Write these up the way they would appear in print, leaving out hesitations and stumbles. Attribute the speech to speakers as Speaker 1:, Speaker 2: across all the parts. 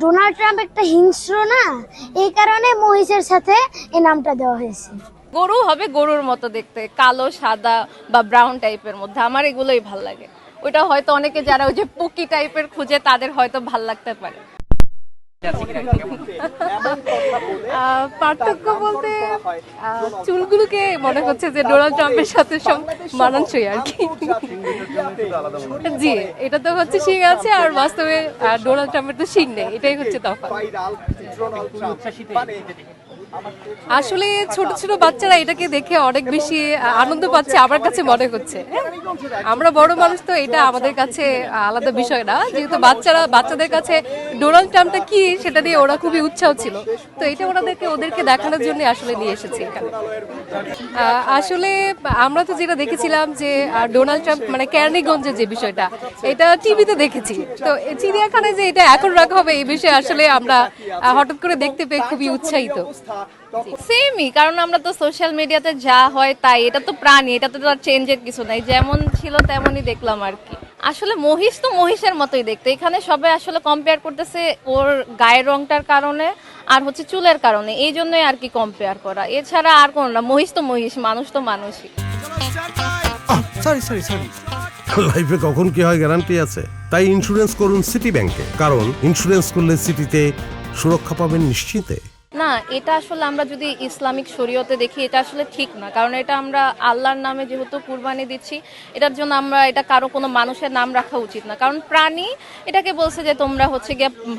Speaker 1: Donald Trump একটা হিংস্র না, এই কারণে মহিষের সাথে এই নামটা দেওয়া হয়েছে।
Speaker 2: গরু হবে গরুর মতো দেখতে, কালো সাদা বা ব্রাউন টাইপের মধ্যে, আমার এগুলোই ভাল লাগে। ওইটা হয়তো অনেকে যারা ওই যে পুকি টাইপের খুঁজে তাদের হয়তো ভাল লাগতে পারে। পার্থক্য বলতে চুলগুলোকে মনে হচ্ছে যে ডোনাল্ড ট্রাম্পের সাথে সব মানানসই আর কি। জি, এটা তো হচ্ছে শিং আছে আর বাস্তবে ডোনাল্ড ট্রাম্পের তো শিং নেই, এটাই হচ্ছে তফাৎ। আসলে ছোট ছোট বাচ্চারা এটাকে দেখে অনেক বেশি আনন্দ পাচ্ছে আমার কাছে মনে হচ্ছে। আমরা বড় মানুষ তো এটা আমাদের কাছে আলাদা বিষয় না, যেহেতু বাচ্চাদের কাছে ডোনাল্ড ট্রাম্পটা কি সেটা নিয়ে ওরা খুবই উৎসাহ ছিল, তো এটা ওদেরকে দেখানোর জন্য আসলে নিয়ে এসেছি এখানে। আসলে আমরা তো যেটা দেখেছিলাম যে ডোনাল্ড ট্রাম্প মানে কেরানীগঞ্জের যে বিষয়টা, এটা টিভিতে দেখেছি, তো চিড়িয়াখানায় যে এটা এখন রাখা হবে এই বিষয়ে আসলে আমরা হঠাৎ করে দেখতে পেয়ে খুবই উৎসাহিত। সেমই, কারণ আমরা তো সোশ্যাল মিডিয়াতে যা হয় তাই, এটা তো প্রাণী, এটা তো আর চেঞ্জের কিছু নাই, যেমন ছিল তেমনই দেখলাম আর কি। আসলে মহিষ তো মহিষের মতোই দেখতে, এখানে সবাই আসলে কম্পেয়ার করতেছে ওর গায়ের রংটার কারণে আর হচ্ছে চুলের কারণে, এই জন্যই আর কি কম্পেয়ার করা, এছাড়া আর কোনো না। মহিষ তো মহিষ, মানুষ তো মানুষই।
Speaker 3: লাইফে কখন কি হয় গ্যারান্টি আছে, তাই ইন্স্যুরেন্স করুন সিটি ব্যাংকে, কারণ ইন্স্যুরেন্স করলে সিটিতে সুরক্ষা পাবেন নিশ্চিন্তে।
Speaker 2: না, এটা আসলে আমরা যদি ইসলামিক শরীয়তে দেখি এটা আসলে ঠিক না, কারণ এটা আমরা আল্লাহর নামে যেহেতু কুরবানি দিচ্ছি, এটার জন্য আমরা এটা কারো কোনো মানুষের নাম রাখা উচিত না, কারণ প্রাণী এটাকে বলছে যে তোমরা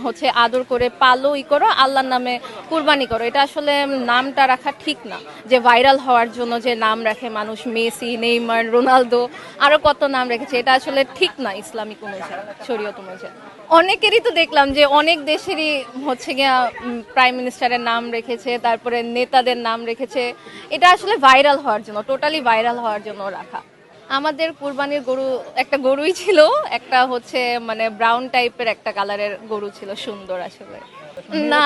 Speaker 2: হচ্ছে আদর করে পালো করো, আল্লাহর নামে কুরবানি করো, এটা আসলে নামটা রাখা ঠিক না। যে ভাইরাল হওয়ার জন্য যে নাম রাখে মানুষ, মেসি, নেইমার, রোনালদো, আরো কত নাম রেখেছে, এটা আসলে ঠিক না ইসলামিক অনুযায়ী, শরীয়ত অনুযায়ী। অনেকেরই তো দেখলাম যে অনেক দেশেরই হচ্ছে গিয়া প্রাইম মিনিস্টারের নাম রেখেছে, তারপরে নেতাদের নাম রেখেছে, এটা আসলে ভাইরাল হওয়ার জন্য, টোটালি ভাইরাল হওয়ার জন্য রাখা। আমাদের কুরবানির গরু একটা গরুই ছিল, একটা হচ্ছে মানে ব্রাউন টাইপের একটা কালারের গরু ছিল, সুন্দর আসলে। না,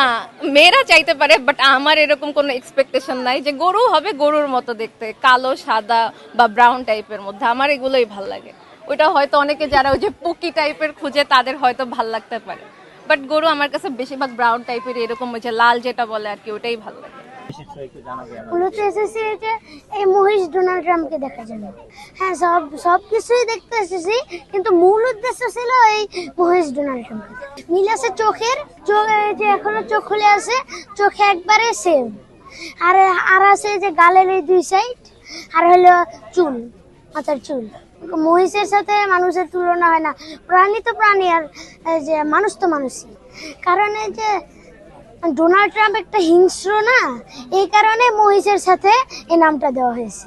Speaker 2: মেয়েরা চাইতে পারে, বাট আমার এরকম কোনো এক্সপেকটেশন নাই যে গরু হবে গরুর মতো দেখতে, কালো সাদা বা ব্রাউন টাইপের মধ্যে, আমার এগুলোই ভাল লাগে। ওইটা হয়তো অনেকে যারা ওই যে পুকি টাইপের খুঁজে তাদের হয়তো ভাল লাগতে পারে, বাট গরু আমার কাছে বেশিরভাগ ব্রাউন টাইপের, এরকম ওই যে লাল যেটা বলে আর কি, ওটাই ভালো লাগে।
Speaker 1: মূলত এসেছি যে এই মহিষ ডোনাল্ড ট্রাম্পকে দেখার জন্য। হ্যাঁ, সব কিছুই দেখতে এসেছি, কিন্তু মূল উদ্দেশ্য ছিল এই মহিষ ডোনাল্ড ট্রাম্প। মিল আছে চোখের, যে এখনো চোখ খুলে আছে, চোখে একবারে সেম, আর আছে যে গালের এই দুই সাইড, আর হলো চুল, মাথার চুল। মহিষের সাথে মানুষের তুলনা হয় না, প্রাণী তো প্রাণী, আর যে মানুষ তো মানুষই। কারণ এই যে ডোনাল্ড ট্রাম্প একটা হিংস্র না, এই কারণে মহিষের সাথে এই নামটা দেওয়া হয়েছে।